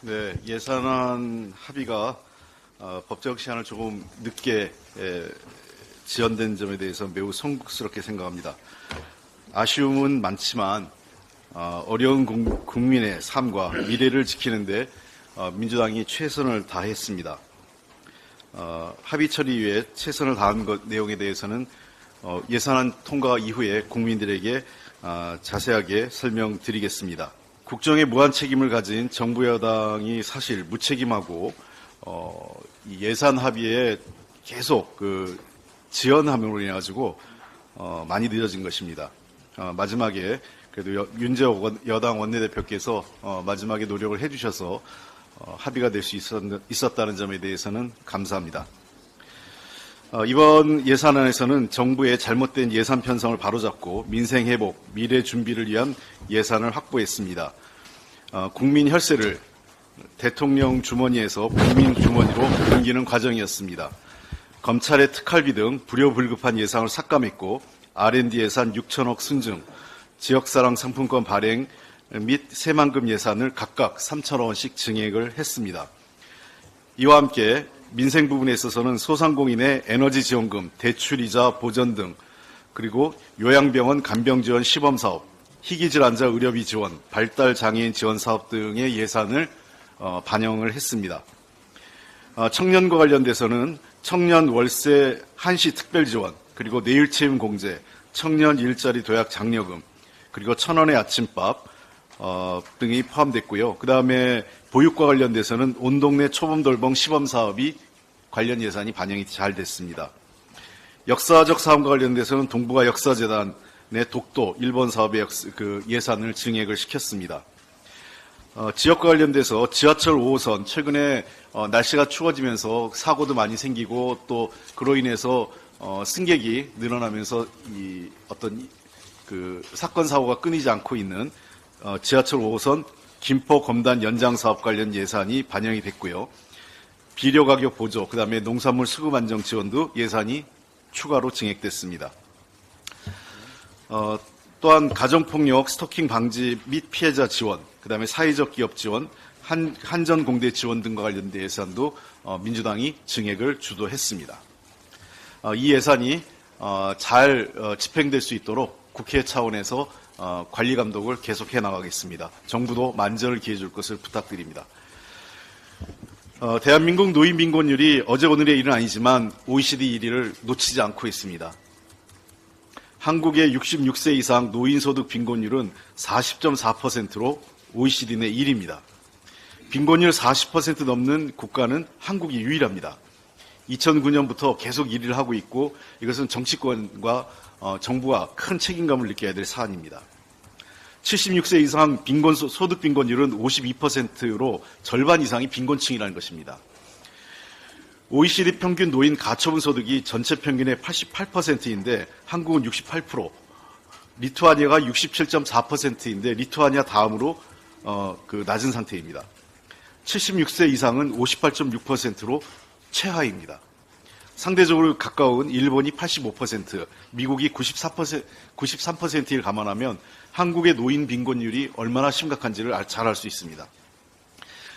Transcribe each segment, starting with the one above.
네, 예산안 합의가 법적 시한을 조금 늦게 지연된 점에 대해서 매우 송구스럽게 생각합니다. 아쉬움은 많지만 어려운 국민의 삶과 미래를 지키는데 민주당이 최선을 다했습니다. 합의 처리 이후에 최선을 다한 내용에 대해서는 예산안 통과 이후에 국민들에게 자세하게 설명드리겠습니다. 국정에 무한 책임을 가진 정부 여당이 사실 무책임하고 이 예산 합의에 계속 지연함으로 인해 가지고 많이 늦어진 것입니다. 마지막에 그래도 윤재옥 여당 원내대표께서 마지막에 노력을 해주셔서 합의가 될 수 있었다는 점에 대해서는 감사합니다. 이번 예산안에서는 정부의 잘못된 예산 편성을 바로잡고 민생 회복, 미래 준비를 위한 예산을 확보했습니다. 국민 혈세를 대통령 주머니에서 국민 주머니로 옮기는 과정이었습니다. 검찰의 특활비 등 불효불급한 예산을 삭감했고 R&D 예산 6천억 순증, 지역사랑 상품권 발행 및 새만금 예산을 각각 3천억 원씩 증액을 했습니다. 이와 함께 민생 부분에 있어서는 소상공인의 에너지 지원금, 대출이자 보전 등 그리고 요양병원 간병지원 시범사업, 희귀질환자 의료비 지원, 발달장애인 지원사업 등의 예산을 반영을 했습니다. 청년과 관련돼서는 청년 월세 한시 특별지원, 그리고 내일체임 공제, 청년 일자리 도약 장려금, 그리고 1,000원의 아침밥 등이 포함됐고요. 그다음에 보육과 관련돼서는 온 동네 초범돌봄 시범사업이 관련 예산이 반영이 잘 됐습니다. 역사적 사업과 관련돼서는 동북아 역사재단의 독도 일본 사업의 예산을 증액을 시켰습니다. 지역과 관련돼서 지하철 5호선 최근에 날씨가 추워지면서 사고도 많이 생기고 또 그로 인해서 승객이 늘어나면서 사건 사고가 끊이지 않고 있는 지하철 5호선 김포 검단 연장 사업 관련 예산이 반영이 됐고요. 비료 가격 보조, 그다음에 농산물 수급 안정 지원도 예산이 추가로 증액됐습니다. 또한 가정폭력 스토킹 방지 및 피해자 지원, 그다음에 사회적 기업 지원, 한전공대 지원 등과 관련된 예산도 민주당이 증액을 주도했습니다. 이 예산이 잘 집행될 수 있도록 국회 차원에서 관리 감독을 계속해 나가겠습니다. 정부도 만전을 기해 줄 것을 부탁드립니다. 대한민국 노인 빈곤율이 어제 오늘의 일은 아니지만 OECD 1위를 놓치지 않고 있습니다. 한국의 66세 이상 노인소득 빈곤율은 40.4%로 OECD 내 1위입니다. 빈곤율 40% 넘는 국가는 한국이 유일합니다. 2009년부터 계속 1위를 하고 있고 이것은 정치권과 정부가 큰 책임감을 느껴야 될 사안입니다. 76세 이상 소득 빈곤율은 52%로 절반 이상이 빈곤층이라는 것입니다. OECD 평균 노인 가처분 소득이 전체 평균의 88%인데 한국은 68%, 리투아니아가 67.4%인데 리투아니아 다음으로 낮은 상태입니다. 76세 이상은 58.6%로 최하입니다. 상대적으로 가까운 일본이 85%, 미국이 93%를 감안하면 한국의 노인 빈곤율이 얼마나 심각한지를 잘 알 수 있습니다.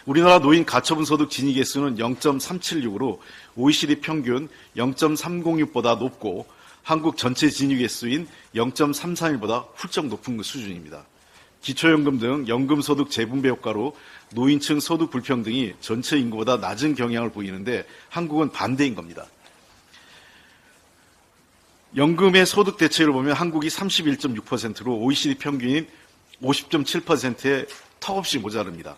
우리나라 노인 가처분 소득 진위 개수는 0.376으로 OECD 평균 0.306보다 높고 한국 전체 진위 개수인 0.331보다 훌쩍 높은 수준입니다. 기초연금 등 연금소득 재분배 효과로 노인층 소득 불평등이 전체 인구보다 낮은 경향을 보이는데 한국은 반대인 겁니다. 연금의 소득 대체율을 보면 한국이 31.6%로 OECD 평균인 50.7%에 턱없이 모자릅니다.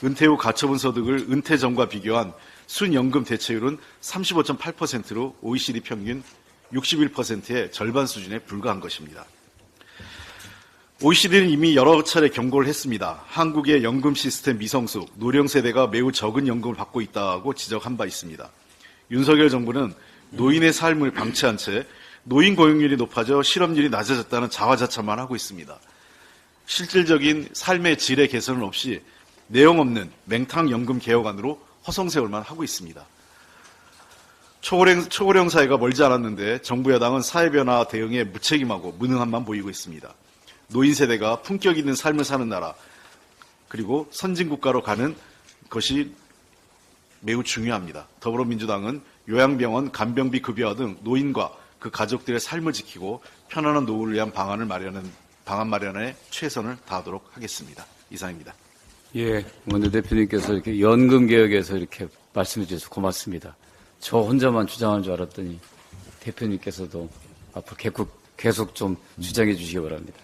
은퇴 후 가처분 소득을 은퇴 전과 비교한 순연금 대체율은 35.8%로 OECD 평균 61%의 절반 수준에 불과한 것입니다. OECD는 이미 여러 차례 경고를 했습니다. 한국의 연금 시스템 미성숙, 노령 세대가 매우 적은 연금을 받고 있다고 지적한 바 있습니다. 윤석열 정부는 노인의 삶을 방치한 채 노인 고용률이 높아져 실업률이 낮아졌다는 자화자찬만 하고 있습니다. 실질적인 삶의 질의 개선은 없이 내용 없는 맹탕 연금 개혁안으로 허송세월만 하고 있습니다. 초고령 사회가 멀지 않았는데 정부 여당은 사회 변화 대응에 무책임하고 무능함만 보이고 있습니다. 노인 세대가 품격 있는 삶을 사는 나라, 그리고 선진국가로 가는 것이 매우 중요합니다. 더불어민주당은 요양병원, 간병비 급여화 등 노인과 그 가족들의 삶을 지키고 편안한 노후를 위한 방안 마련에 최선을 다하도록 하겠습니다. 이상입니다. 예, 원내대표님께서 이렇게 연금 개혁에서 이렇게 말씀해 주셔서 고맙습니다. 저 혼자만 주장하는 줄 알았더니 대표님께서도 앞으로 계속 좀 주장해 주시기 바랍니다.